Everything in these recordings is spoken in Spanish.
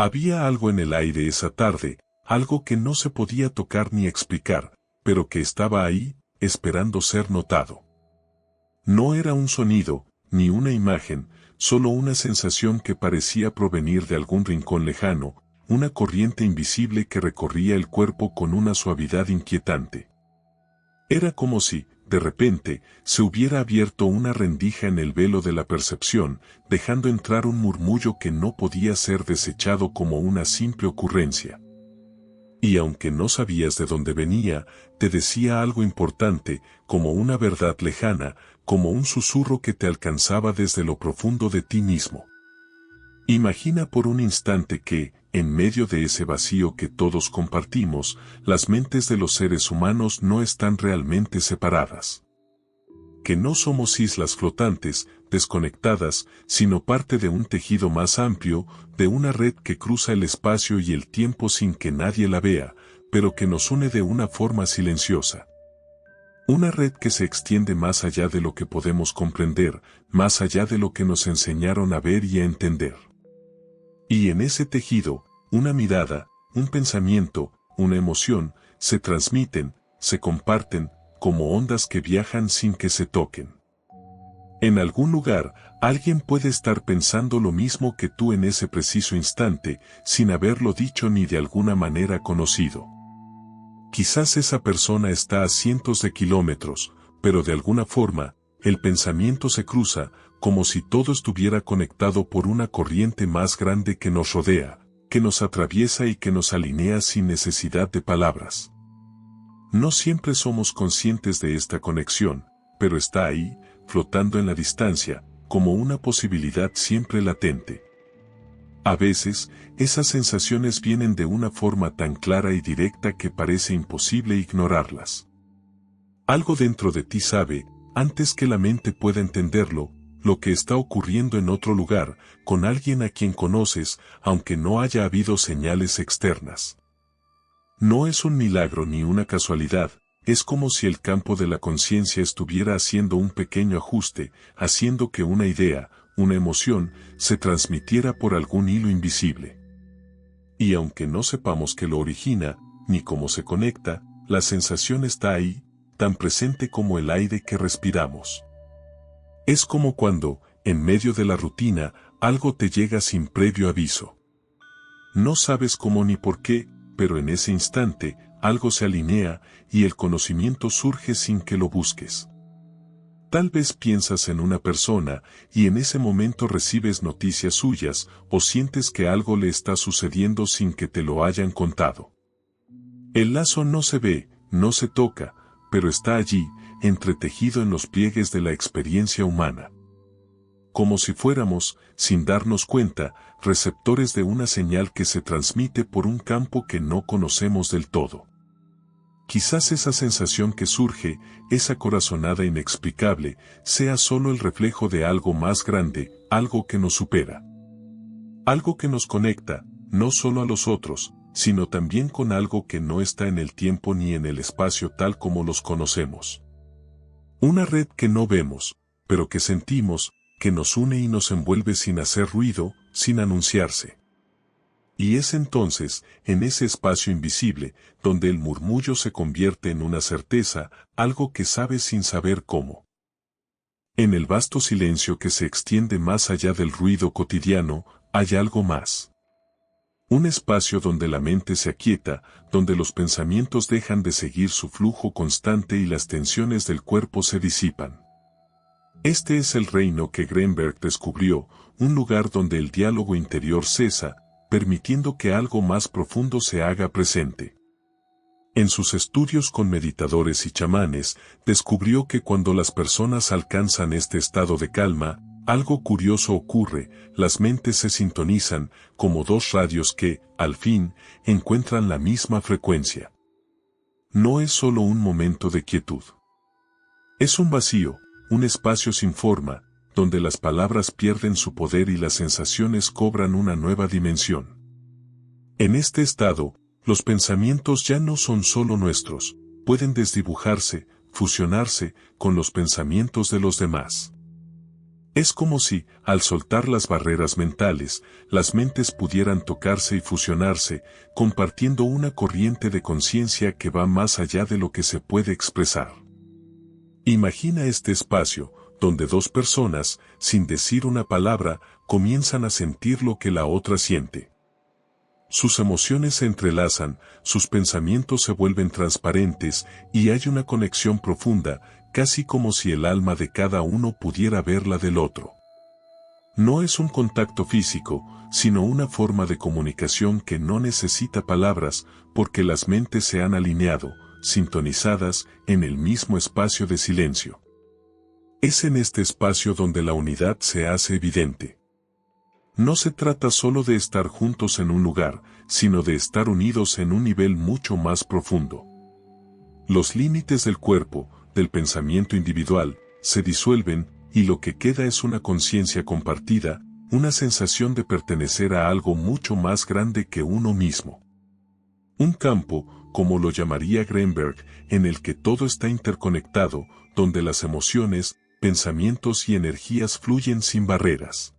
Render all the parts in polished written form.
Había algo en el aire esa tarde, algo que no se podía tocar ni explicar, pero que estaba ahí, esperando ser notado. No era un sonido, ni una imagen, solo una sensación que parecía provenir de algún rincón lejano, una corriente invisible que recorría el cuerpo con una suavidad inquietante. Era como si, de repente, se hubiera abierto una rendija en el velo de la percepción, dejando entrar un murmullo que no podía ser desechado como una simple ocurrencia. Y aunque no sabías de dónde venía, te decía algo importante, como una verdad lejana, como un susurro que te alcanzaba desde lo profundo de ti mismo. Imagina por un instante que, en medio de ese vacío que todos compartimos, las mentes de los seres humanos no están realmente separadas. Que no somos islas flotantes, desconectadas, sino parte de un tejido más amplio, de una red que cruza el espacio y el tiempo sin que nadie la vea, pero que nos une de una forma silenciosa. Una red que se extiende más allá de lo que podemos comprender, más allá de lo que nos enseñaron a ver y a entender. Y en ese tejido, una mirada, un pensamiento, una emoción, se transmiten, se comparten, como ondas que viajan sin que se toquen. En algún lugar, alguien puede estar pensando lo mismo que tú en ese preciso instante, sin haberlo dicho ni de alguna manera conocido. Quizás esa persona está a cientos de kilómetros, pero de alguna forma, el pensamiento se cruza, como si todo estuviera conectado por una corriente más grande que nos rodea, que nos atraviesa y que nos alinea sin necesidad de palabras. No siempre somos conscientes de esta conexión, pero está ahí, flotando en la distancia, como una posibilidad siempre latente. A veces, esas sensaciones vienen de una forma tan clara y directa que parece imposible ignorarlas. Algo dentro de ti sabe, antes que la mente pueda entenderlo, lo que está ocurriendo en otro lugar, con alguien a quien conoces, aunque no haya habido señales externas. No es un milagro ni una casualidad, es como si el campo de la conciencia estuviera haciendo un pequeño ajuste, haciendo que una idea, una emoción, se transmitiera por algún hilo invisible. Y aunque no sepamos qué lo origina, ni cómo se conecta, la sensación está ahí, tan presente como el aire que respiramos. Es como cuando, en medio de la rutina, algo te llega sin previo aviso. No sabes cómo ni por qué, pero en ese instante, algo se alinea y el conocimiento surge sin que lo busques. Tal vez piensas en una persona y en ese momento recibes noticias suyas o sientes que algo le está sucediendo sin que te lo hayan contado. El lazo no se ve, no se toca, pero está allí, entretejido en los pliegues de la experiencia humana. Como si fuéramos, sin darnos cuenta, receptores de una señal que se transmite por un campo que no conocemos del todo. Quizás esa sensación que surge, esa corazonada inexplicable, sea solo el reflejo de algo más grande, algo que nos supera. Algo que nos conecta, no solo a los otros, sino también con algo que no está en el tiempo ni en el espacio tal como los conocemos. Una red que no vemos, pero que sentimos, que nos une y nos envuelve sin hacer ruido, sin anunciarse. Y es entonces, en ese espacio invisible, donde el murmullo se convierte en una certeza, algo que sabes sin saber cómo. En el vasto silencio que se extiende más allá del ruido cotidiano, hay algo más. Un espacio donde la mente se aquieta, donde los pensamientos dejan de seguir su flujo constante y las tensiones del cuerpo se disipan. Este es el reino que Greenberg descubrió, un lugar donde el diálogo interior cesa, permitiendo que algo más profundo se haga presente. En sus estudios con meditadores y chamanes, descubrió que cuando las personas alcanzan este estado de calma, algo curioso ocurre, las mentes se sintonizan, como dos radios que, al fin, encuentran la misma frecuencia. No es solo un momento de quietud. Es un vacío, un espacio sin forma, donde las palabras pierden su poder y las sensaciones cobran una nueva dimensión. En este estado, los pensamientos ya no son solo nuestros, pueden desdibujarse, fusionarse, con los pensamientos de los demás. Es como si, al soltar las barreras mentales, las mentes pudieran tocarse y fusionarse, compartiendo una corriente de conciencia que va más allá de lo que se puede expresar. Imagina este espacio, donde dos personas, sin decir una palabra, comienzan a sentir lo que la otra siente. Sus emociones se entrelazan, sus pensamientos se vuelven transparentes y hay una conexión profunda, casi como si el alma de cada uno pudiera ver la del otro. No es un contacto físico, sino una forma de comunicación que no necesita palabras, porque las mentes se han alineado, sintonizadas, en el mismo espacio de silencio. Es en este espacio donde la unidad se hace evidente. No se trata solo de estar juntos en un lugar, sino de estar unidos en un nivel mucho más profundo. Los límites del cuerpo, del pensamiento individual, se disuelven, y lo que queda es una conciencia compartida, una sensación de pertenecer a algo mucho más grande que uno mismo. Un campo, como lo llamaría Greenberg, en el que todo está interconectado, donde las emociones, pensamientos y energías fluyen sin barreras.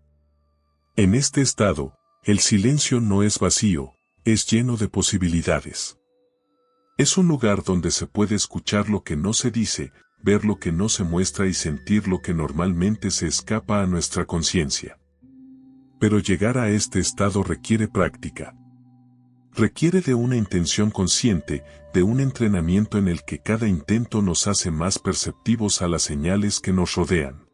En este estado, el silencio no es vacío, es lleno de posibilidades. Es un lugar donde se puede escuchar lo que no se dice, ver lo que no se muestra y sentir lo que normalmente se escapa a nuestra conciencia. Pero llegar a este estado requiere práctica. Requiere de una intención consciente, de un entrenamiento en el que cada intento nos hace más perceptivos a las señales que nos rodean.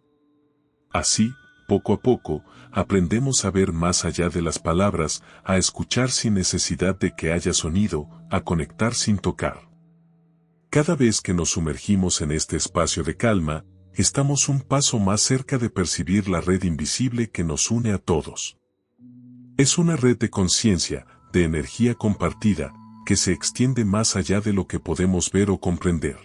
Así, poco a poco, aprendemos a ver más allá de las palabras, a escuchar sin necesidad de que haya sonido, a conectar sin tocar. Cada vez que nos sumergimos en este espacio de calma, estamos un paso más cerca de percibir la red invisible que nos une a todos. Es una red de conciencia, de energía compartida, que se extiende más allá de lo que podemos ver o comprender.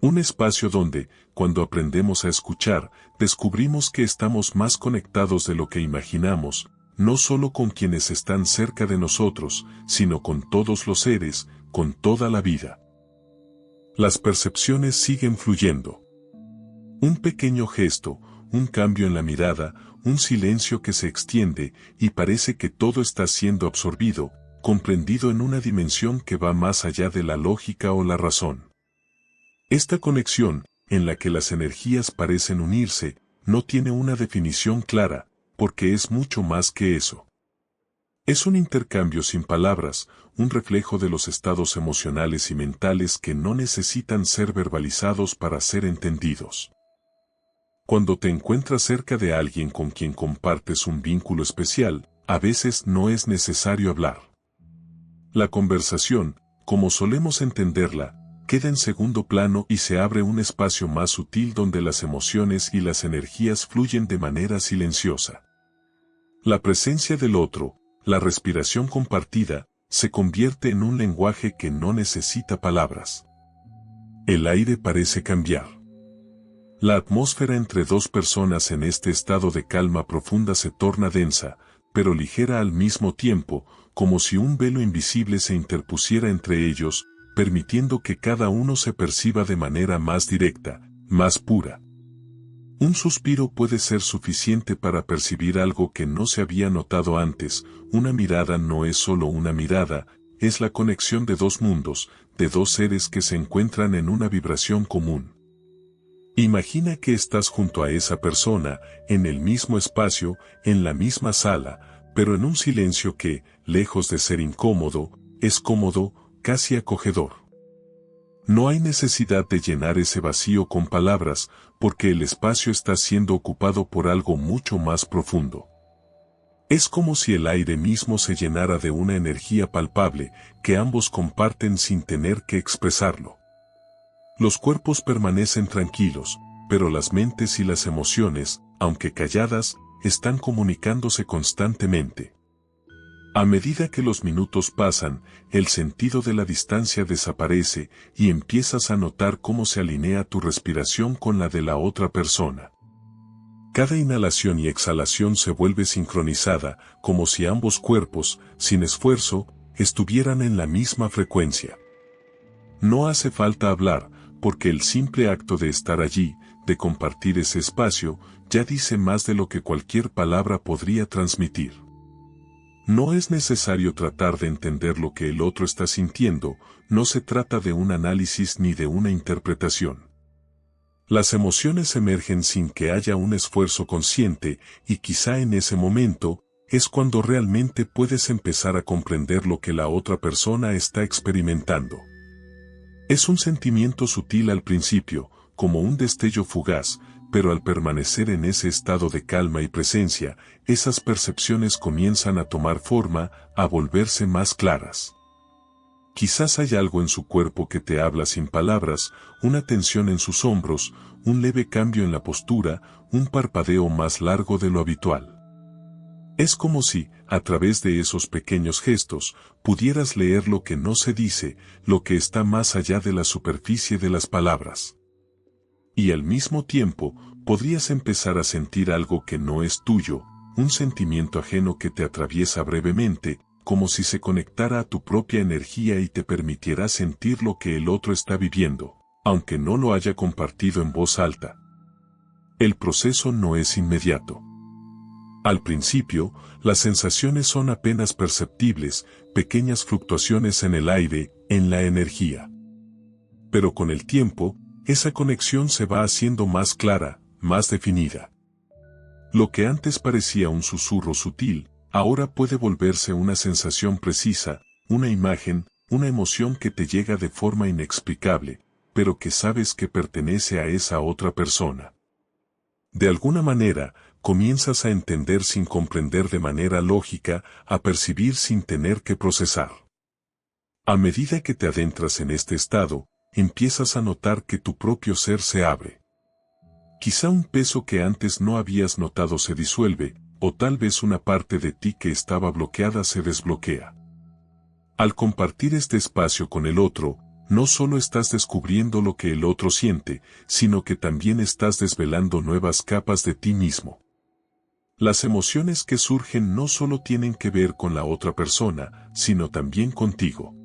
Un espacio donde, cuando aprendemos a escuchar, descubrimos que estamos más conectados de lo que imaginamos, no solo con quienes están cerca de nosotros, sino con todos los seres, con toda la vida. Las percepciones siguen fluyendo. Un pequeño gesto, un cambio en la mirada, un silencio que se extiende y parece que todo está siendo absorbido, comprendido en una dimensión que va más allá de la lógica o la razón. Esta conexión, en la que las energías parecen unirse, no tiene una definición clara, porque es mucho más que eso. Es un intercambio sin palabras, un reflejo de los estados emocionales y mentales que no necesitan ser verbalizados para ser entendidos. Cuando te encuentras cerca de alguien con quien compartes un vínculo especial, a veces no es necesario hablar. La conversación, como solemos entenderla, queda en segundo plano y se abre un espacio más sutil donde las emociones y las energías fluyen de manera silenciosa. La presencia del otro, la respiración compartida, se convierte en un lenguaje que no necesita palabras. El aire parece cambiar. La atmósfera entre dos personas en este estado de calma profunda se torna densa, pero ligera al mismo tiempo, como si un velo invisible se interpusiera entre ellos, permitiendo que cada uno se perciba de manera más directa, más pura. Un suspiro puede ser suficiente para percibir algo que no se había notado antes. Una mirada no es solo una mirada, es la conexión de dos mundos, de dos seres que se encuentran en una vibración común. Imagina que estás junto a esa persona, en el mismo espacio, en la misma sala, pero en un silencio que, lejos de ser incómodo, es cómodo, casi acogedor. No hay necesidad de llenar ese vacío con palabras, porque el espacio está siendo ocupado por algo mucho más profundo. Es como si el aire mismo se llenara de una energía palpable, que ambos comparten sin tener que expresarlo. Los cuerpos permanecen tranquilos, pero las mentes y las emociones, aunque calladas, están comunicándose constantemente. A medida que los minutos pasan, el sentido de la distancia desaparece y empiezas a notar cómo se alinea tu respiración con la de la otra persona. Cada inhalación y exhalación se vuelve sincronizada, como si ambos cuerpos, sin esfuerzo, estuvieran en la misma frecuencia. No hace falta hablar, porque el simple acto de estar allí, de compartir ese espacio, ya dice más de lo que cualquier palabra podría transmitir. No es necesario tratar de entender lo que el otro está sintiendo, no se trata de un análisis ni de una interpretación. Las emociones emergen sin que haya un esfuerzo consciente, y quizá en ese momento, es cuando realmente puedes empezar a comprender lo que la otra persona está experimentando. Es un sentimiento sutil al principio, como un destello fugaz, pero al permanecer en ese estado de calma y presencia, esas percepciones comienzan a tomar forma, a volverse más claras. Quizás hay algo en su cuerpo que te habla sin palabras, una tensión en sus hombros, un leve cambio en la postura, un parpadeo más largo de lo habitual. Es como si, a través de esos pequeños gestos, pudieras leer lo que no se dice, lo que está más allá de la superficie de las palabras. Y al mismo tiempo, podrías empezar a sentir algo que no es tuyo, un sentimiento ajeno que te atraviesa brevemente, como si se conectara a tu propia energía y te permitiera sentir lo que el otro está viviendo, aunque no lo haya compartido en voz alta. El proceso no es inmediato. Al principio, las sensaciones son apenas perceptibles, pequeñas fluctuaciones en el aire, en la energía. Pero con el tiempo, esa conexión se va haciendo más clara, más definida. Lo que antes parecía un susurro sutil, ahora puede volverse una sensación precisa, una imagen, una emoción que te llega de forma inexplicable, pero que sabes que pertenece a esa otra persona. De alguna manera, comienzas a entender sin comprender de manera lógica, a percibir sin tener que procesar. A medida que te adentras en este estado, empiezas a notar que tu propio ser se abre. Quizá un peso que antes no habías notado se disuelve, o tal vez una parte de ti que estaba bloqueada se desbloquea. Al compartir este espacio con el otro, no solo estás descubriendo lo que el otro siente, sino que también estás desvelando nuevas capas de ti mismo. Las emociones que surgen no solo tienen que ver con la otra persona, sino también contigo.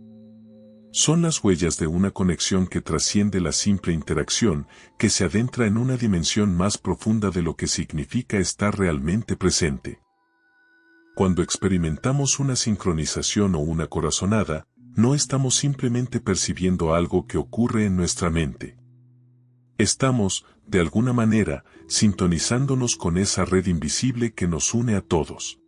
Son las huellas de una conexión que trasciende la simple interacción, que se adentra en una dimensión más profunda de lo que significa estar realmente presente. Cuando experimentamos una sincronización o una corazonada, no estamos simplemente percibiendo algo que ocurre en nuestra mente. Estamos, de alguna manera, sintonizándonos con esa red invisible que nos une a todos.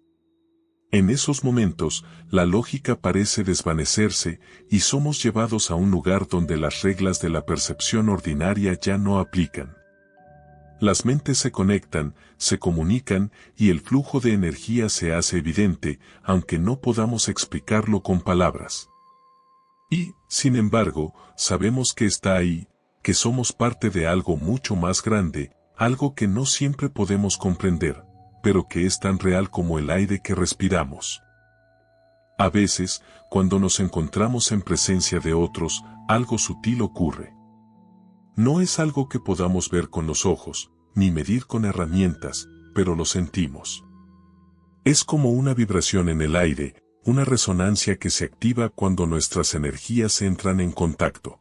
En esos momentos, la lógica parece desvanecerse y somos llevados a un lugar donde las reglas de la percepción ordinaria ya no aplican. Las mentes se conectan, se comunican y el flujo de energía se hace evidente, aunque no podamos explicarlo con palabras. Y, sin embargo, sabemos que está ahí, que somos parte de algo mucho más grande, algo que no siempre podemos comprender, pero que es tan real como el aire que respiramos. A veces, cuando nos encontramos en presencia de otros, algo sutil ocurre. No es algo que podamos ver con los ojos, ni medir con herramientas, pero lo sentimos. Es como una vibración en el aire, una resonancia que se activa cuando nuestras energías entran en contacto.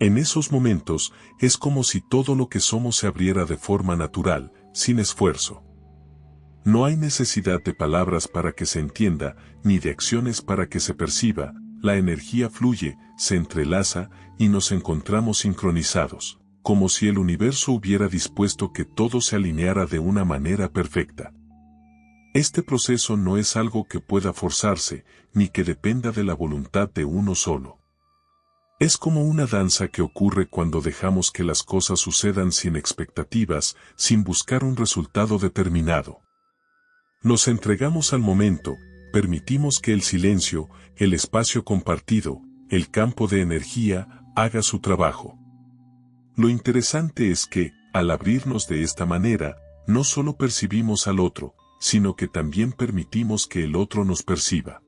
En esos momentos, es como si todo lo que somos se abriera de forma natural, sin esfuerzo. No hay necesidad de palabras para que se entienda, ni de acciones para que se perciba, la energía fluye, se entrelaza, y nos encontramos sincronizados, como si el universo hubiera dispuesto que todo se alineara de una manera perfecta. Este proceso no es algo que pueda forzarse, ni que dependa de la voluntad de uno solo. Es como una danza que ocurre cuando dejamos que las cosas sucedan sin expectativas, sin buscar un resultado determinado. Nos entregamos al momento, permitimos que el silencio, el espacio compartido, el campo de energía, haga su trabajo. Lo interesante es que, al abrirnos de esta manera, no solo percibimos al otro, sino que también permitimos que el otro nos perciba.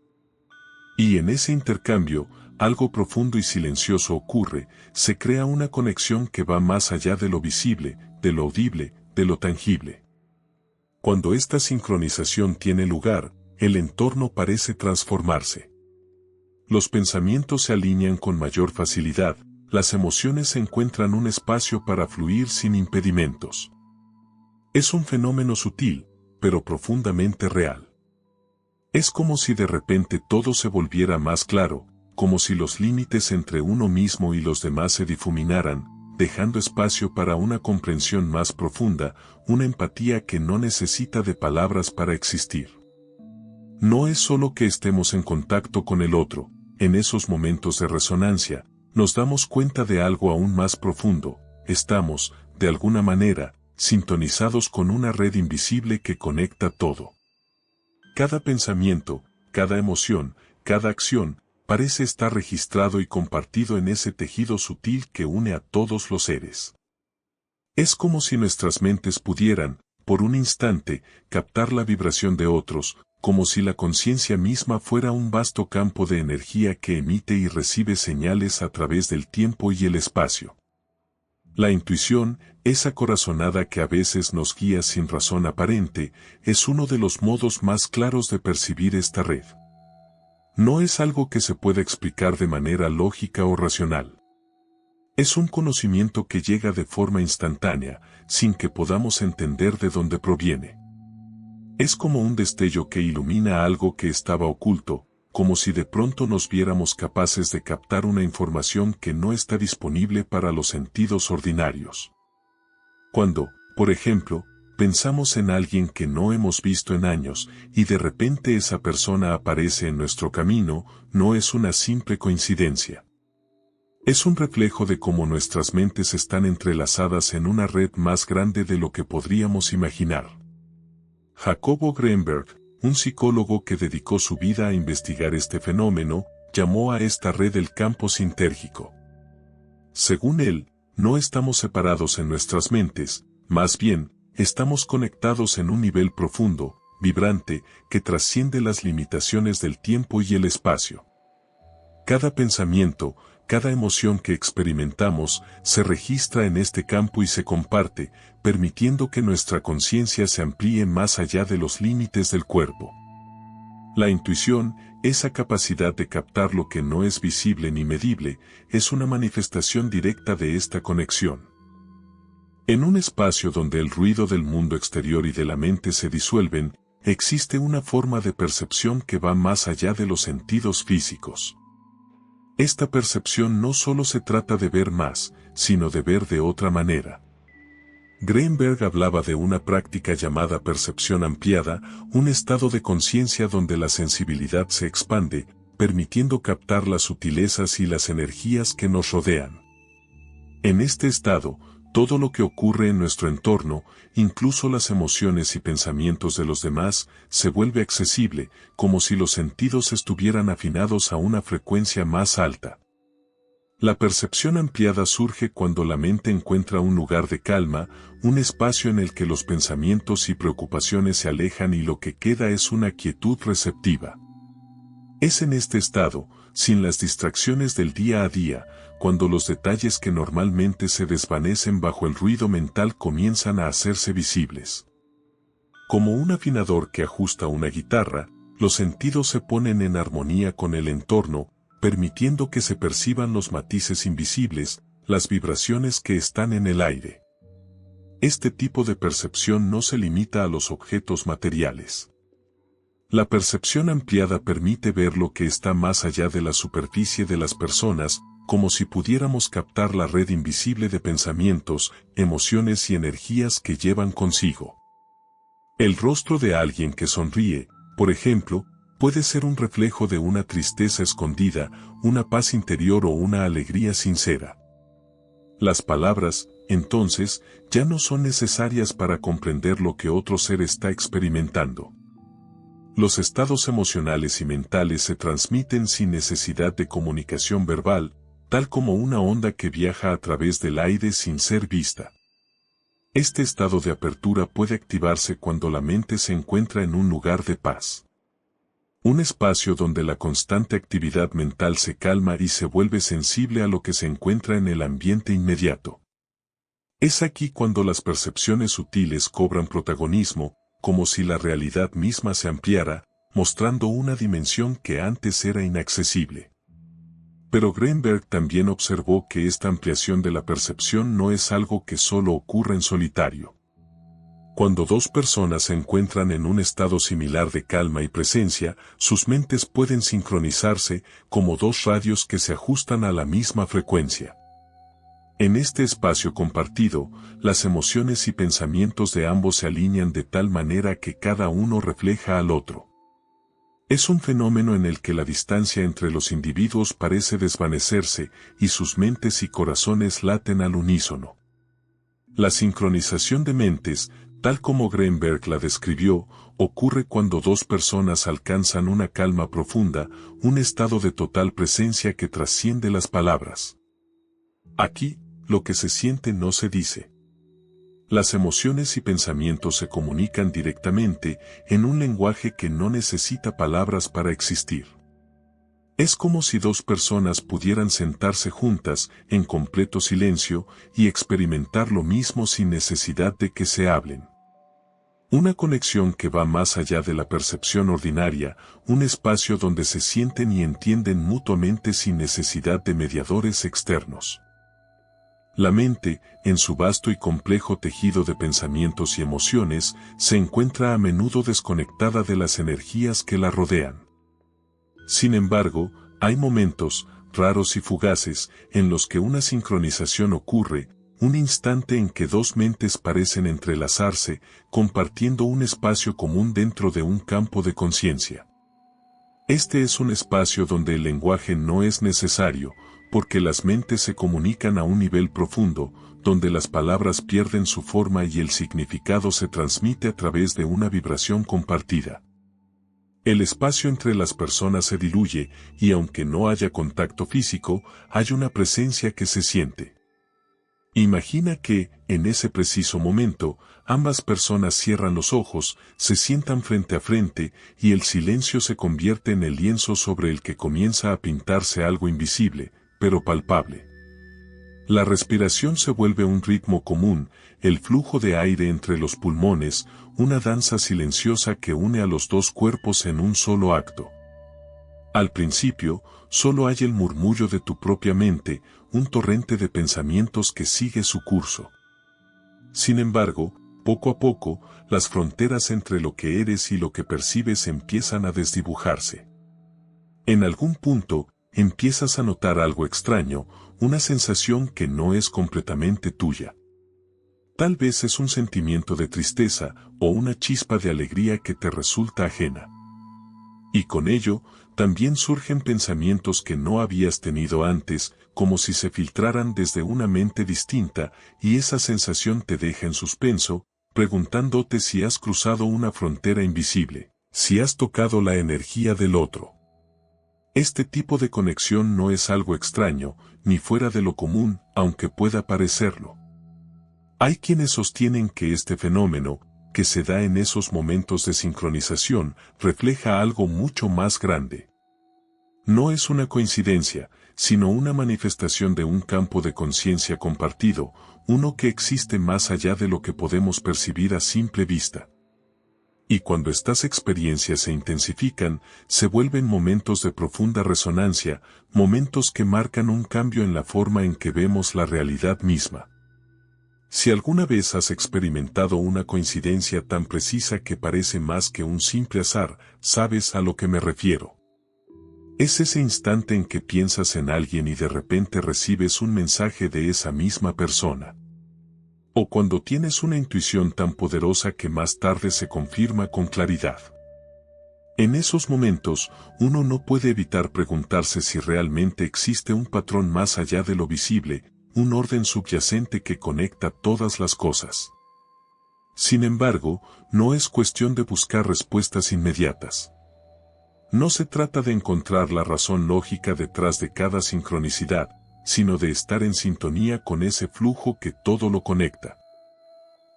Y en ese intercambio, algo profundo y silencioso ocurre, se crea una conexión que va más allá de lo visible, de lo audible, de lo tangible. Cuando esta sincronización tiene lugar, el entorno parece transformarse. Los pensamientos se alinean con mayor facilidad, las emociones encuentran un espacio para fluir sin impedimentos. Es un fenómeno sutil, pero profundamente real. Es como si de repente todo se volviera más claro, como si los límites entre uno mismo y los demás se difuminaran, dejando espacio para una comprensión más profunda, una empatía que no necesita de palabras para existir. No es solo que estemos en contacto con el otro, en esos momentos de resonancia, nos damos cuenta de algo aún más profundo, estamos, de alguna manera, sintonizados con una red invisible que conecta todo. Cada pensamiento, cada emoción, cada acción, parece estar registrado y compartido en ese tejido sutil que une a todos los seres. Es como si nuestras mentes pudieran, por un instante, captar la vibración de otros, como si la conciencia misma fuera un vasto campo de energía que emite y recibe señales a través del tiempo y el espacio. La intuición, esa corazonada que a veces nos guía sin razón aparente, es uno de los modos más claros de percibir esta red. No es algo que se pueda explicar de manera lógica o racional. Es un conocimiento que llega de forma instantánea, sin que podamos entender de dónde proviene. Es como un destello que ilumina algo que estaba oculto, como si de pronto nos viéramos capaces de captar una información que no está disponible para los sentidos ordinarios. Cuando, por ejemplo, pensamos en alguien que no hemos visto en años y de repente esa persona aparece en nuestro camino, no es una simple coincidencia. Es un reflejo de cómo nuestras mentes están entrelazadas en una red más grande de lo que podríamos imaginar. Jacobo Greenberg, un psicólogo que dedicó su vida a investigar este fenómeno, llamó a esta red el campo sintérgico. Según él, no estamos separados en nuestras mentes, más bien, estamos conectados en un nivel profundo, vibrante, que trasciende las limitaciones del tiempo y el espacio. Cada pensamiento, cada emoción que experimentamos, se registra en este campo y se comparte, permitiendo que nuestra conciencia se amplíe más allá de los límites del cuerpo. La intuición, esa capacidad de captar lo que no es visible ni medible, es una manifestación directa de esta conexión. En un espacio donde el ruido del mundo exterior y de la mente se disuelven, existe una forma de percepción que va más allá de los sentidos físicos. Esta percepción no solo se trata de ver más, sino de ver de otra manera. Greenberg hablaba de una práctica llamada percepción ampliada, un estado de conciencia donde la sensibilidad se expande, permitiendo captar las sutilezas y las energías que nos rodean. En este estado, todo lo que ocurre en nuestro entorno, incluso las emociones y pensamientos de los demás, se vuelve accesible, como si los sentidos estuvieran afinados a una frecuencia más alta. La percepción ampliada surge cuando la mente encuentra un lugar de calma, un espacio en el que los pensamientos y preocupaciones se alejan y lo que queda es una quietud receptiva. Es en este estado, sin las distracciones del día a día, cuando los detalles que normalmente se desvanecen bajo el ruido mental comienzan a hacerse visibles. Como un afinador que ajusta una guitarra, los sentidos se ponen en armonía con el entorno, permitiendo que se perciban los matices invisibles, las vibraciones que están en el aire. Este tipo de percepción no se limita a los objetos materiales. La percepción ampliada permite ver lo que está más allá de la superficie de las personas, como si pudiéramos captar la red invisible de pensamientos, emociones y energías que llevan consigo. El rostro de alguien que sonríe, por ejemplo, puede ser un reflejo de una tristeza escondida, una paz interior o una alegría sincera. Las palabras, entonces, ya no son necesarias para comprender lo que otro ser está experimentando. Los estados emocionales y mentales se transmiten sin necesidad de comunicación verbal, tal como una onda que viaja a través del aire sin ser vista. Este estado de apertura puede activarse cuando la mente se encuentra en un lugar de paz. Un espacio donde la constante actividad mental se calma y se vuelve sensible a lo que se encuentra en el ambiente inmediato. Es aquí cuando las percepciones sutiles cobran protagonismo, como si la realidad misma se ampliara, mostrando una dimensión que antes era inaccesible. Pero Greenberg también observó que esta ampliación de la percepción no es algo que solo ocurre en solitario. Cuando dos personas se encuentran en un estado similar de calma y presencia, sus mentes pueden sincronizarse como dos radios que se ajustan a la misma frecuencia. En este espacio compartido, las emociones y pensamientos de ambos se alinean de tal manera que cada uno refleja al otro. Es un fenómeno en el que la distancia entre los individuos parece desvanecerse y sus mentes y corazones laten al unísono. La sincronización de mentes, tal como Greenberg la describió, ocurre cuando dos personas alcanzan una calma profunda, un estado de total presencia que trasciende las palabras. Aquí, lo que se siente no se dice. Las emociones y pensamientos se comunican directamente en un lenguaje que no necesita palabras para existir. Es como si dos personas pudieran sentarse juntas en completo silencio y experimentar lo mismo sin necesidad de que se hablen. Una conexión que va más allá de la percepción ordinaria, un espacio donde se sienten y entienden mutuamente sin necesidad de mediadores externos. La mente, en su vasto y complejo tejido de pensamientos y emociones, se encuentra a menudo desconectada de las energías que la rodean. Sin embargo, hay momentos, raros y fugaces, en los que una sincronización ocurre, un instante en que dos mentes parecen entrelazarse, compartiendo un espacio común dentro de un campo de conciencia. Este es un espacio donde el lenguaje no es necesario, porque las mentes se comunican a un nivel profundo, donde las palabras pierden su forma y el significado se transmite a través de una vibración compartida. El espacio entre las personas se diluye, y aunque no haya contacto físico, hay una presencia que se siente. Imagina que, en ese preciso momento, ambas personas cierran los ojos, se sientan frente a frente, y el silencio se convierte en el lienzo sobre el que comienza a pintarse algo invisible, pero palpable. La respiración se vuelve un ritmo común, el flujo de aire entre los pulmones, una danza silenciosa que une a los dos cuerpos en un solo acto. Al principio, solo hay el murmullo de tu propia mente, un torrente de pensamientos que sigue su curso. Sin embargo, poco a poco, las fronteras entre lo que eres y lo que percibes empiezan a desdibujarse. En algún punto, empiezas a notar algo extraño, una sensación que no es completamente tuya. Tal vez es un sentimiento de tristeza o una chispa de alegría que te resulta ajena. Y con ello, también surgen pensamientos que no habías tenido antes, como si se filtraran desde una mente distinta, y esa sensación te deja en suspenso, preguntándote si has cruzado una frontera invisible, si has tocado la energía del otro. Este tipo de conexión no es algo extraño, ni fuera de lo común, aunque pueda parecerlo. Hay quienes sostienen que este fenómeno, que se da en esos momentos de sincronización, refleja algo mucho más grande. No es una coincidencia, sino una manifestación de un campo de conciencia compartido, uno que existe más allá de lo que podemos percibir a simple vista. Y cuando estas experiencias se intensifican, se vuelven momentos de profunda resonancia, momentos que marcan un cambio en la forma en que vemos la realidad misma. Si alguna vez has experimentado una coincidencia tan precisa que parece más que un simple azar, sabes a lo que me refiero. Es ese instante en que piensas en alguien y de repente recibes un mensaje de esa misma persona. O cuando tienes una intuición tan poderosa que más tarde se confirma con claridad. En esos momentos, uno no puede evitar preguntarse si realmente existe un patrón más allá de lo visible, un orden subyacente que conecta todas las cosas. Sin embargo, no es cuestión de buscar respuestas inmediatas. No se trata de encontrar la razón lógica detrás de cada sincronicidad, sino de estar en sintonía con ese flujo que todo lo conecta.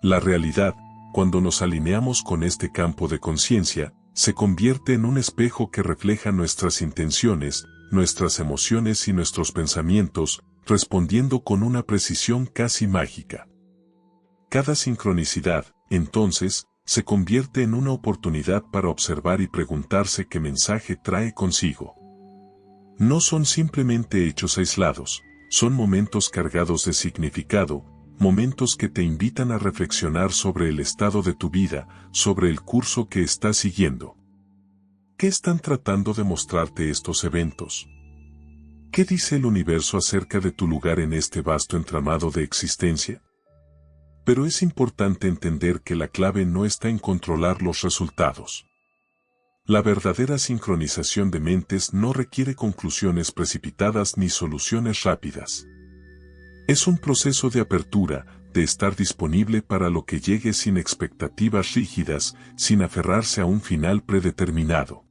La realidad, cuando nos alineamos con este campo de conciencia, se convierte en un espejo que refleja nuestras intenciones, nuestras emociones y nuestros pensamientos, respondiendo con una precisión casi mágica. Cada sincronicidad, entonces, se convierte en una oportunidad para observar y preguntarse qué mensaje trae consigo. No son simplemente hechos aislados, son momentos cargados de significado, momentos que te invitan a reflexionar sobre el estado de tu vida, sobre el curso que estás siguiendo. ¿Qué están tratando de mostrarte estos eventos? ¿Qué dice el universo acerca de tu lugar en este vasto entramado de existencia? Pero es importante entender que la clave no está en controlar los resultados. La verdadera sincronización de mentes no requiere conclusiones precipitadas ni soluciones rápidas. Es un proceso de apertura, de estar disponible para lo que llegue sin expectativas rígidas, sin aferrarse a un final predeterminado.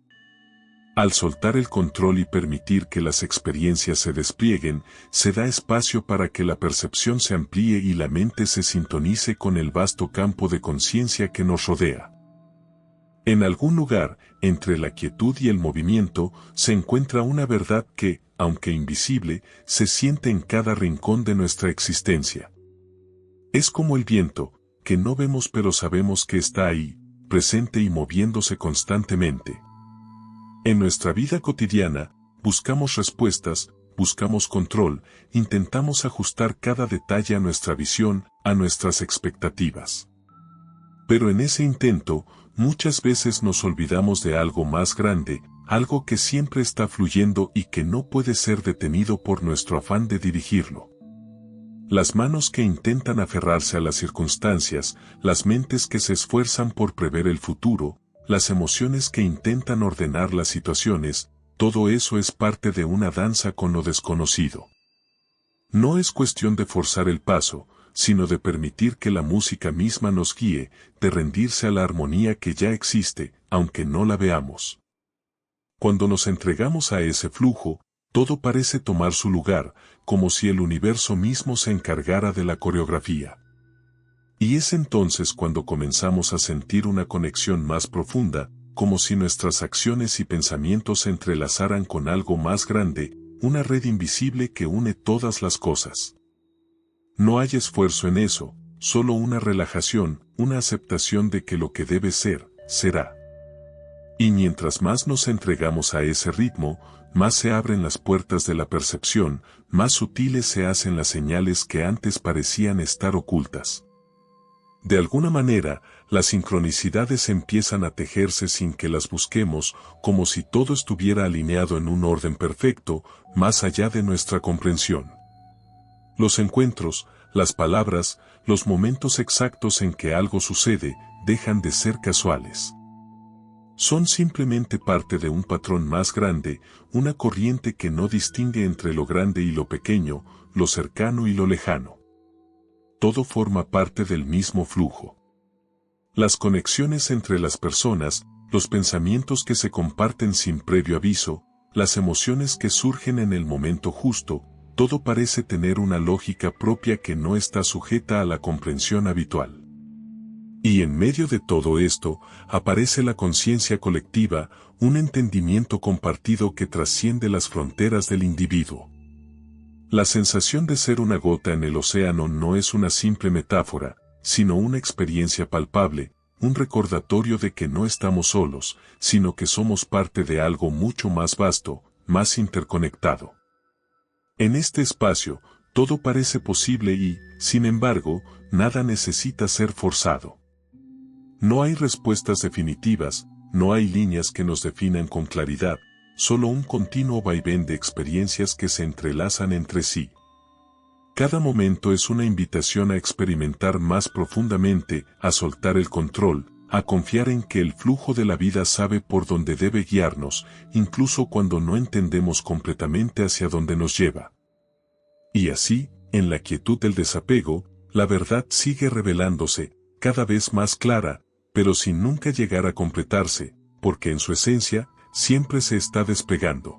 Al soltar el control y permitir que las experiencias se desplieguen, se da espacio para que la percepción se amplíe y la mente se sintonice con el vasto campo de conciencia que nos rodea. En algún lugar, entre la quietud y el movimiento, se encuentra una verdad que, aunque invisible, se siente en cada rincón de nuestra existencia. Es como el viento, que no vemos pero sabemos que está ahí, presente y moviéndose constantemente. En nuestra vida cotidiana, buscamos respuestas, buscamos control, intentamos ajustar cada detalle a nuestra visión, a nuestras expectativas. Pero en ese intento, muchas veces nos olvidamos de algo más grande, algo que siempre está fluyendo y que no puede ser detenido por nuestro afán de dirigirlo. Las manos que intentan aferrarse a las circunstancias, las mentes que se esfuerzan por prever el futuro, las emociones que intentan ordenar las situaciones, todo eso es parte de una danza con lo desconocido. No es cuestión de forzar el paso, sino de permitir que la música misma nos guíe, de rendirse a la armonía que ya existe, aunque no la veamos. Cuando nos entregamos a ese flujo, todo parece tomar su lugar, como si el universo mismo se encargara de la coreografía. Y es entonces cuando comenzamos a sentir una conexión más profunda, como si nuestras acciones y pensamientos se entrelazaran con algo más grande, una red invisible que une todas las cosas. No hay esfuerzo en eso, solo una relajación, una aceptación de que lo que debe ser, será. Y mientras más nos entregamos a ese ritmo, más se abren las puertas de la percepción, más sutiles se hacen las señales que antes parecían estar ocultas. De alguna manera, las sincronicidades empiezan a tejerse sin que las busquemos, como si todo estuviera alineado en un orden perfecto, más allá de nuestra comprensión. Los encuentros, las palabras, los momentos exactos en que algo sucede, dejan de ser casuales. Son simplemente parte de un patrón más grande, una corriente que no distingue entre lo grande y lo pequeño, lo cercano y lo lejano. Todo forma parte del mismo flujo. Las conexiones entre las personas, los pensamientos que se comparten sin previo aviso, las emociones que surgen en el momento justo, todo parece tener una lógica propia que no está sujeta a la comprensión habitual. Y en medio de todo esto, aparece la conciencia colectiva, un entendimiento compartido que trasciende las fronteras del individuo. La sensación de ser una gota en el océano no es una simple metáfora, sino una experiencia palpable, un recordatorio de que no estamos solos, sino que somos parte de algo mucho más vasto, más interconectado. En este espacio, todo parece posible y, sin embargo, nada necesita ser forzado. No hay respuestas definitivas, no hay líneas que nos definan con claridad, solo un continuo vaivén de experiencias que se entrelazan entre sí. Cada momento es una invitación a experimentar más profundamente, a soltar el control, a confiar en que el flujo de la vida sabe por dónde debe guiarnos, incluso cuando no entendemos completamente hacia dónde nos lleva. Y así, en la quietud del desapego, la verdad sigue revelándose, cada vez más clara, pero sin nunca llegar a completarse, porque en su esencia, siempre se está despegando.